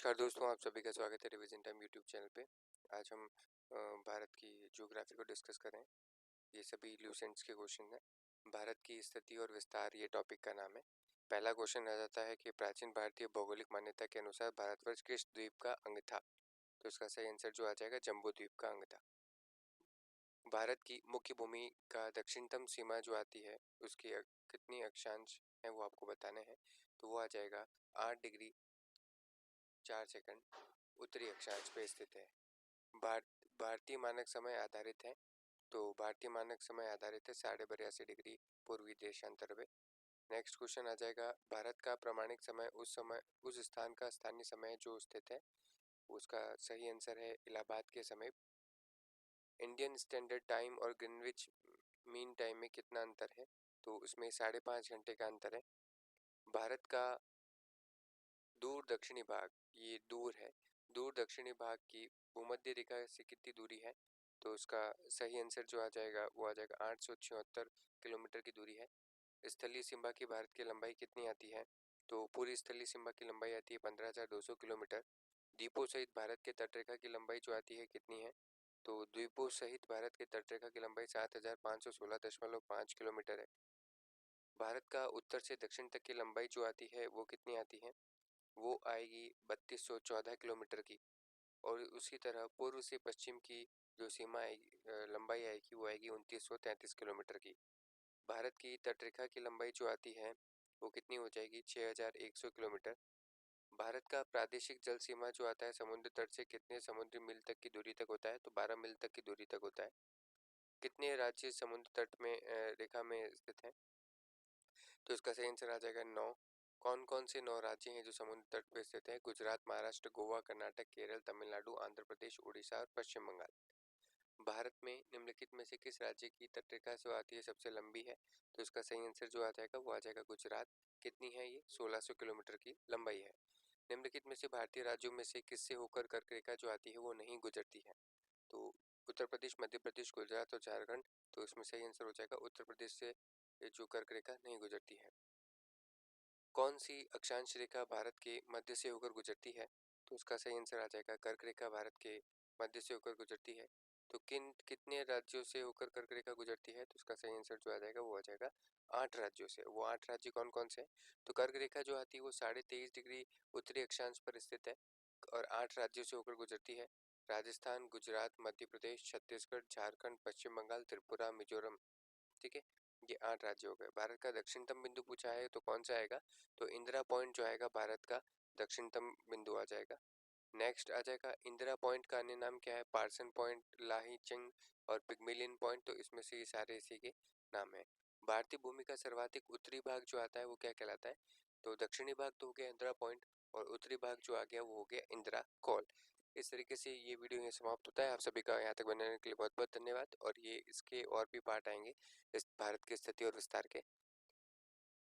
नमस्कार दोस्तों, आप सभी का स्वागत है रिवीजन टाइम यूट्यूब चैनल पे। आज हम भारत की ज्योग्राफी को डिस्कस करें। ये सभी ल्यूसेंट्स के क्वेश्चन हैं। भारत की स्थिति और विस्तार ये टॉपिक का नाम है। पहला क्वेश्चन आ जाता है कि प्राचीन भारतीय भौगोलिक मान्यता के अनुसार भारतवर्ष किस द्वीप का अंग था। तो इसका सही आंसर जो आ जाएगा जम्बू द्वीप का अंग था। भारत की मुख्य भूमि का दक्षिणतम सीमा जो आती है उसकी कितनी अक्षांश है वो आपको बताने हैं। तो वो आ जाएगा 8 डिग्री 4 सेकंड उत्तरी अक्षांश पे स्थित है। भारतीय मानक समय आधारित है। तो भारतीय मानक समय आधारित है 82.5 डिग्री पूर्वी देशांतर पे। नेक्स्ट क्वेश्चन आ जाएगा, भारत का प्रमाणिक समय उस स्थान का स्थानीय समय जो स्थित है उसका सही आंसर है इलाहाबाद के समय। इंडियन स्टैंडर्ड टाइम और ग्रीनविच मीन टाइम में कितना अंतर है। तो उसमें 5.5 घंटे का अंतर है। भारत का दूर दक्षिणी भाग, ये दूर है, दूर दक्षिणी भाग की भूमध्य रेखा से कितनी दूरी है। तो उसका सही आंसर जो आ जाएगा वो आ जाएगा 876 किलोमीटर की दूरी है। स्थलीय सीमा की भारत की लंबाई कितनी आती है। तो पूरी स्थलीय सीमा की लंबाई आती है 15,200 किलोमीटर। द्वीपों सहित भारत के तटरेखा की लंबाई जो आती है कितनी है। तो द्वीपों सहित भारत के तटरेखा की लंबाई 7,516.5 किलोमीटर है। भारत का उत्तर से दक्षिण तक की लंबाई जो आती है वो कितनी आती है। वो आएगी 3214 किलोमीटर की। और उसी तरह पूर्व से पश्चिम की जो सीमा आएगी, लंबाई आएगी वो आएगी 2933 किलोमीटर की। भारत की तटरेखा की लंबाई जो आती है वो कितनी हो जाएगी 6100 किलोमीटर। भारत का प्रादेशिक जल सीमा जो आता है समुद्र तट से कितने समुद्री मील तक की दूरी तक होता है। तो 12 मील तक की दूरी तक होता है। कितने राज्य समुद्र तट में रेखा में स्थित हैं। तो इसका सही आंसर आ जाएगा 9। कौन कौन से 9 राज्य हैं जो समुद्र तट पर स्थित हैं। गुजरात, महाराष्ट्र, गोवा, कर्नाटक, केरल, तमिलनाडु, आंध्र प्रदेश, उड़ीसा और पश्चिम बंगाल। भारत में निम्नलिखित में से किस राज्य की तटरेखा जो आती है सबसे लंबी है। तो इसका सही आंसर जो आ जाएगा वो आ जाएगा गुजरात। कितनी है ये 1600 किलोमीटर की लंबाई है। निम्नलिखित में से भारतीय राज्यों में से किससे होकर कर्क रेखा जो आती है वो नहीं गुजरती है। तो उत्तर प्रदेश, मध्य प्रदेश, गुजरात और झारखंड। तो इसमें सही आंसर हो जाएगा उत्तर प्रदेश से जो कर्क रेखा नहीं गुजरती है। कौन सी अक्षांश रेखा भारत के मध्य से होकर गुजरती है। तो उसका सही आंसर आ जाएगा कर्क रेखा भारत के मध्य से होकर गुजरती है। तो कितने राज्यों से होकर कर्क रेखा गुजरती है। तो उसका सही आंसर जो आ जाएगा वो आ जाएगा 8 राज्यों से। वो 8 राज्य कौन कौन से हैं। तो कर्क रेखा जो आती है वो 23.5 डिग्री उत्तरी अक्षांश पर स्थित है और 8 राज्यों से होकर गुजरती है। राजस्थान, गुजरात, मध्य प्रदेश, छत्तीसगढ़, झारखंड, पश्चिम बंगाल, त्रिपुरा, मिजोरम। ठीक है, ये 8 राज्य हो गए। भारत का दक्षिणतम बिंदु पूछा है तो कौन सा आएगा। तो इंदिरा पॉइंट जो आएगा भारत का दक्षिणतम बिंदु आ जाएगा। नेक्स्ट आ जाएगा इंदिरा पॉइंट का अन्य नाम क्या है। पार्सन पॉइंट, लाहीचंग और पिग्मेलियन पॉइंट। तो इसमें से ये सारे इसी के नाम है। भारतीय भूमि का सर्वाधिक उत्तरी भाग जो आता है वो क्या कहलाता है। तो दक्षिणी भाग तो हो गया इंदिरा पॉइंट और उत्तरी भाग जो आ गया वो हो गया इंदिरा कॉल। इस तरीके से ये वीडियो यहाँ समाप्त होता है। आप सभी का यहाँ तक बनने के लिए बहुत बहुत धन्यवाद। और ये इसके और भी पार्ट आएंगे इस भारत की स्थिति और विस्तार के।